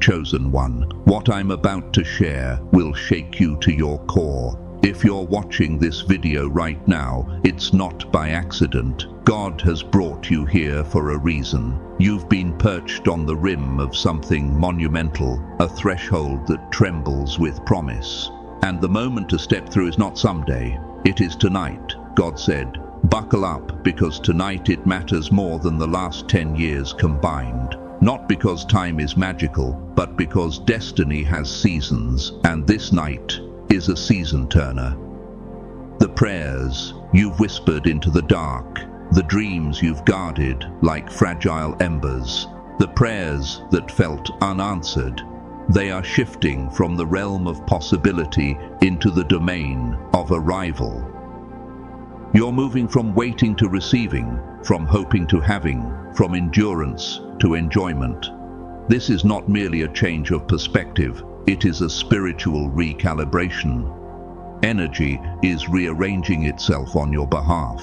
chosen one. What I'm about to share will shake you to your core. If you're watching this video right now, it's not by accident. God has brought you here for a reason. You've been perched on the rim of something monumental, a threshold that trembles with promise. And the moment to step through is not someday, it is tonight. God said, "Buckle up, because tonight it matters more than the last 10 years combined." Not because time is magical, but because destiny has seasons, and this night is a season turner. The prayers you've whispered into the dark, the dreams you've guarded like fragile embers, the prayers that felt unanswered, they are shifting from the realm of possibility into the domain of arrival. You're moving from waiting to receiving, from hoping to having, from endurance to enjoyment. This is not merely a change of perspective, it is a spiritual recalibration. Energy is rearranging itself on your behalf.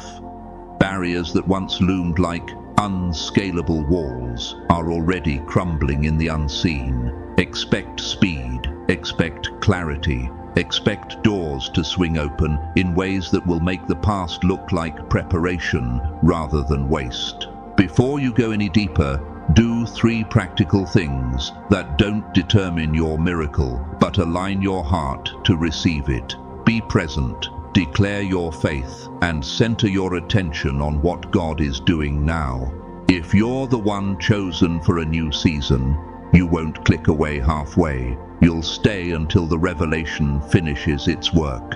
Barriers that once loomed like unscalable walls are already crumbling in the unseen. Expect speed, expect clarity, expect doors to swing open in ways that will make the past look like preparation rather than waste. Before you go any deeper, do 3 practical things that don't determine your miracle, but align your heart to receive it. Be present, declare your faith, and center your attention on what God is doing now. If you're the one chosen for a new season, you won't click away halfway. You'll stay until the revelation finishes its work.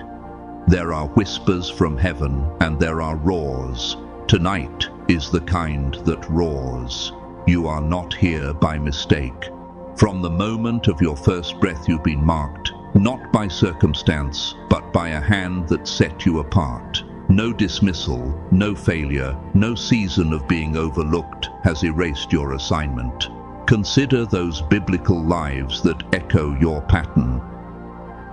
There are whispers from heaven, and there are roars. Tonight is the kind that roars. You are not here by mistake. From the moment of your first breath you've been marked, not by circumstance, but by a hand that set you apart. No dismissal, no failure, no season of being overlooked has erased your assignment. Consider those biblical lives that echo your pattern.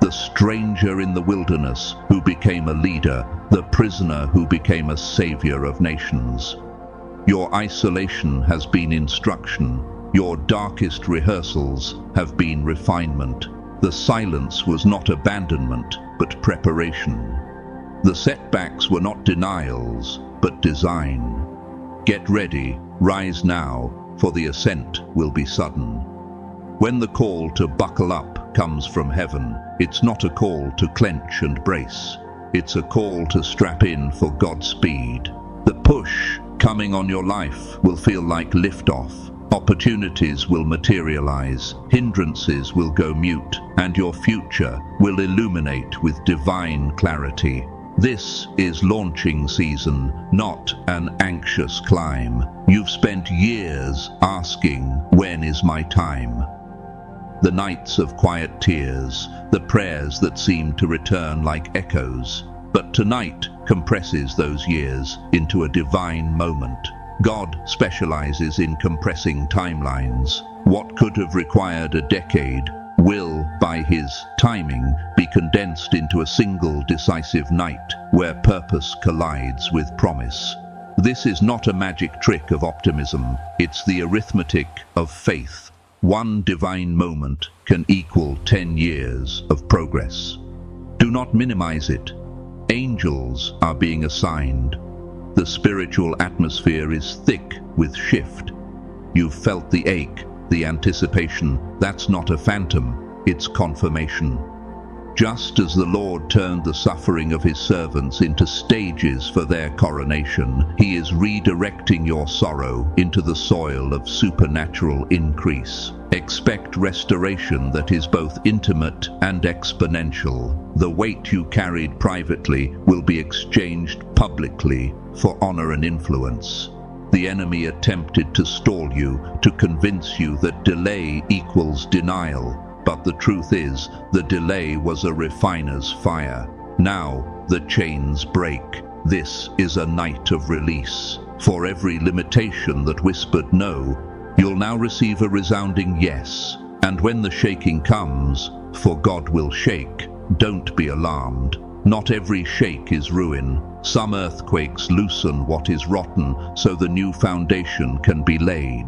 The stranger in the wilderness who became a leader, the prisoner who became a savior of nations. Your isolation has been instruction. Your darkest rehearsals have been refinement. The silence was not abandonment, but preparation. The setbacks were not denials, but design. Get ready, rise now, for the ascent will be sudden. When the call to buckle up comes from heaven, it's not a call to clench and brace. It's a call to strap in for God's speed. The push coming on your life will feel like liftoff. Opportunities will materialize, hindrances will go mute, and your future will illuminate with divine clarity. This is launching season, not an anxious climb. You've spent years asking, when is my time? The nights of quiet tears, the prayers that seem to return like echoes. But tonight compresses those years into a divine moment. God specializes in compressing timelines. What could have required a decade will, by His timing, be condensed into a single decisive night where purpose collides with promise. This is not a magic trick of optimism, it's the arithmetic of faith. One divine moment can equal 10 years of progress. Do not minimize it. Angels are being assigned. The spiritual atmosphere is thick with shift. You've felt the ache, the anticipation. That's not a phantom, it's confirmation. Just as the Lord turned the suffering of His servants into stages for their coronation, He is redirecting your sorrow into the soil of supernatural increase. Expect restoration that is both intimate and exponential. The weight you carried privately will be exchanged publicly for honor and influence. The enemy attempted to stall you, to convince you that delay equals denial. But the truth is, the delay was a refiner's fire. Now the chains break. This is a night of release. For every limitation that whispered no, you'll now receive a resounding yes. And when the shaking comes, for God will shake, don't be alarmed. Not every shake is ruin. Some earthquakes loosen what is rotten so the new foundation can be laid.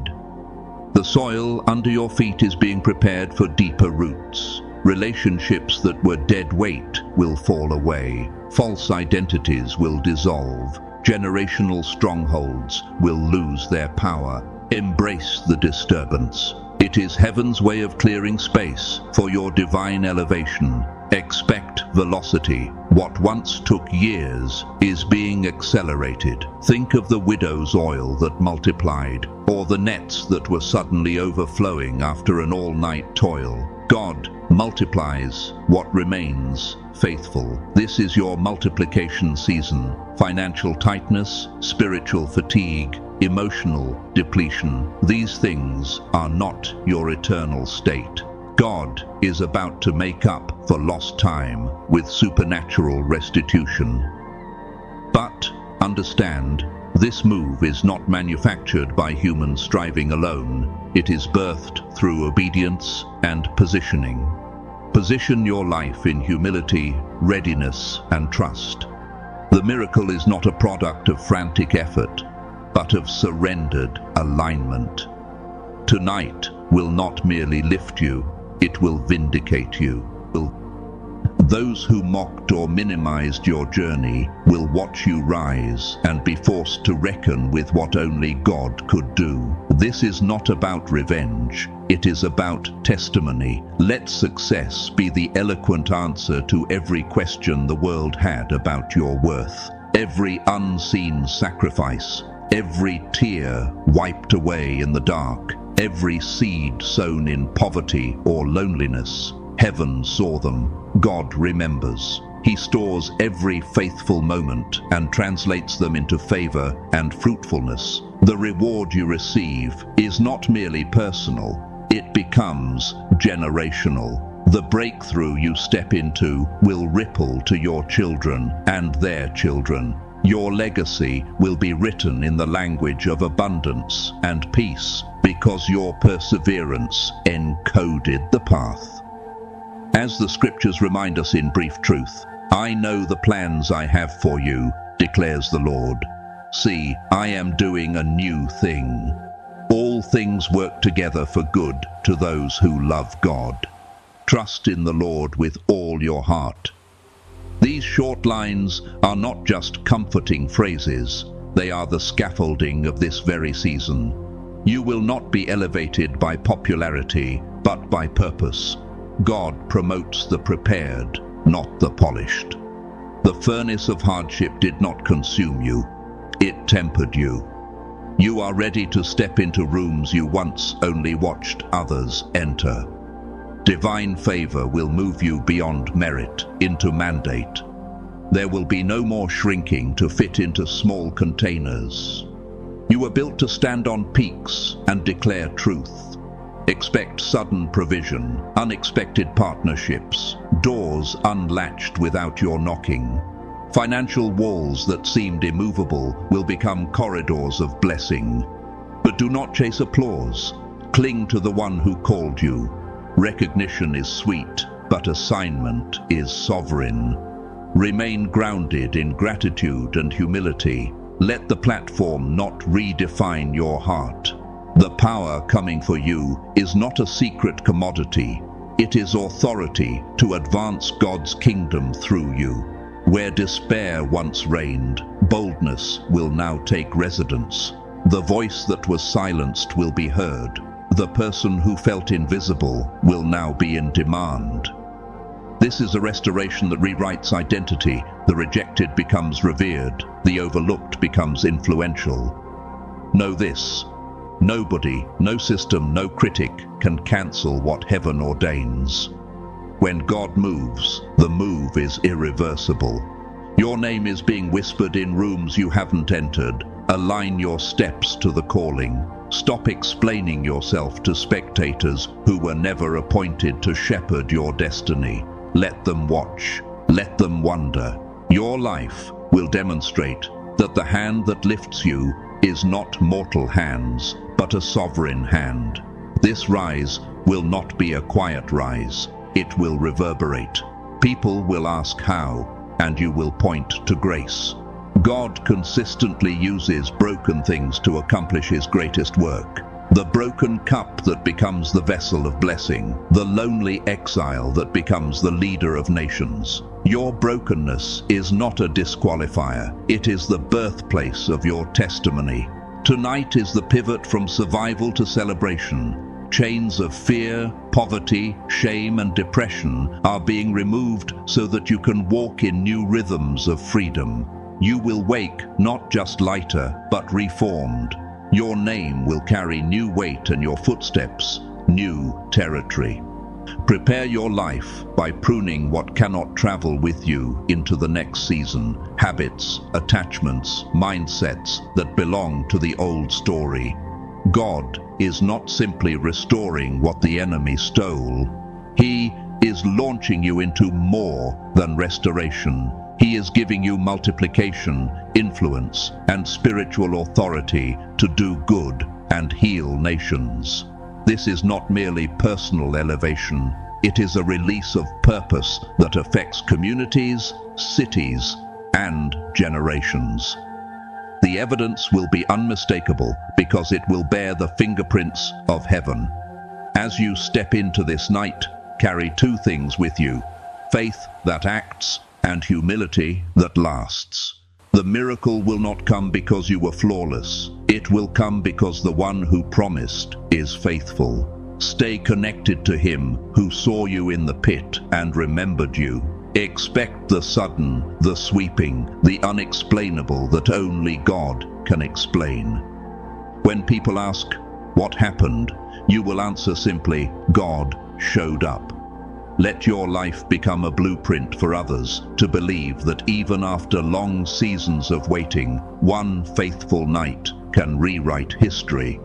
The soil under your feet is being prepared for deeper roots. Relationships that were dead weight will fall away. False identities will dissolve. Generational strongholds will lose their power. Embrace the disturbance. It is heaven's way of clearing space for your divine elevation. Expect velocity. What once took years is being accelerated. Think of the widow's oil that multiplied, or the nets that were suddenly overflowing after an all-night toil. God multiplies what remains faithful. This is your multiplication season. Financial tightness, spiritual fatigue, emotional depletion. These things are not your eternal state. God is about to make up for lost time with supernatural restitution. But understand, this move is not manufactured by human striving alone. It is birthed through obedience and positioning. Position your life in humility, readiness, and trust. The miracle is not a product of frantic effort, but of surrendered alignment. Tonight will not merely lift you, it will vindicate you. Those who mocked or minimized your journey will watch you rise and be forced to reckon with what only God could do. This is not about revenge, it is about testimony. Let success be the eloquent answer to every question the world had about your worth. Every unseen sacrifice, every tear wiped away in the dark, every seed sown in poverty or loneliness. Heaven saw them. God remembers. He stores every faithful moment and translates them into favor and fruitfulness. The reward you receive is not merely personal, it becomes generational. The breakthrough you step into will ripple to your children and their children. Your legacy will be written in the language of abundance and peace because your perseverance encoded the path. As the scriptures remind us in brief truth, I know the plans I have for you, declares the Lord. See, I am doing a new thing. All things work together for good to those who love God. Trust in the Lord with all your heart. These short lines are not just comforting phrases, they are the scaffolding of this very season. You will not be elevated by popularity, but by purpose. God promotes the prepared, not the polished. The furnace of hardship did not consume you, it tempered you. You are ready to step into rooms you once only watched others enter. Divine favor will move you beyond merit into mandate. There will be no more shrinking to fit into small containers. You were built to stand on peaks and declare truth. Expect sudden provision, unexpected partnerships, doors unlatched without your knocking. Financial walls that seemed immovable will become corridors of blessing. But do not chase applause. Cling to the one who called you. Recognition is sweet, but assignment is sovereign. Remain grounded in gratitude and humility. Let the platform not redefine your heart. The power coming for you is not a secret commodity. It is authority to advance God's kingdom through you. Where despair once reigned, boldness will now take residence. The voice that was silenced will be heard. The person who felt invisible will now be in demand. This is a restoration that rewrites identity. The rejected becomes revered. The overlooked becomes influential. Know this. Nobody, no system, no critic can cancel what heaven ordains. When God moves, the move is irreversible. Your name is being whispered in rooms you haven't entered. Align your steps to the calling. Stop explaining yourself to spectators who were never appointed to shepherd your destiny. Let them watch. Let them wonder. Your life will demonstrate that the hand that lifts you is not mortal hands, but a sovereign hand. This rise will not be a quiet rise. It will reverberate. People will ask how, and you will point to grace. God consistently uses broken things to accomplish His greatest work. The broken cup that becomes the vessel of blessing, the lonely exile that becomes the leader of nations. Your brokenness is not a disqualifier, it is the birthplace of your testimony. Tonight is the pivot from survival to celebration. Chains of fear, poverty, shame, and depression are being removed so that you can walk in new rhythms of freedom. You will wake not just lighter, but reformed. Your name will carry new weight and your footsteps, new territory. Prepare your life by pruning what cannot travel with you into the next season. Habits, attachments, mindsets that belong to the old story. God is not simply restoring what the enemy stole. He is launching you into more than restoration. He is giving you multiplication, influence, and spiritual authority to do good and heal nations. This is not merely personal elevation. It is a release of purpose that affects communities, cities, and generations. The evidence will be unmistakable because it will bear the fingerprints of heaven. As you step into this night, carry two things with you: faith that acts and humility that lasts. The miracle will not come because you were flawless. It will come because the one who promised is faithful. Stay connected to him who saw you in the pit and remembered you. Expect the sudden, the sweeping, the unexplainable that only God can explain. When people ask, "What happened?" you will answer simply, "God showed up." Let your life become a blueprint for others to believe that even after long seasons of waiting, one faithful night can rewrite history.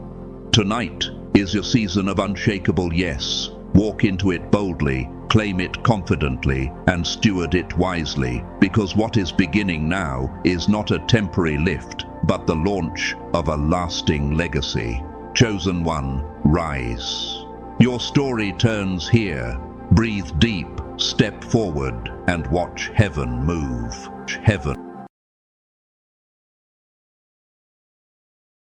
Tonight is your season of unshakable yes. Walk into it boldly, claim it confidently, and steward it wisely, because what is beginning now is not a temporary lift, but the launch of a lasting legacy. Chosen one, rise. Your story turns here. Breathe deep, step forward, and watch heaven move. Heaven.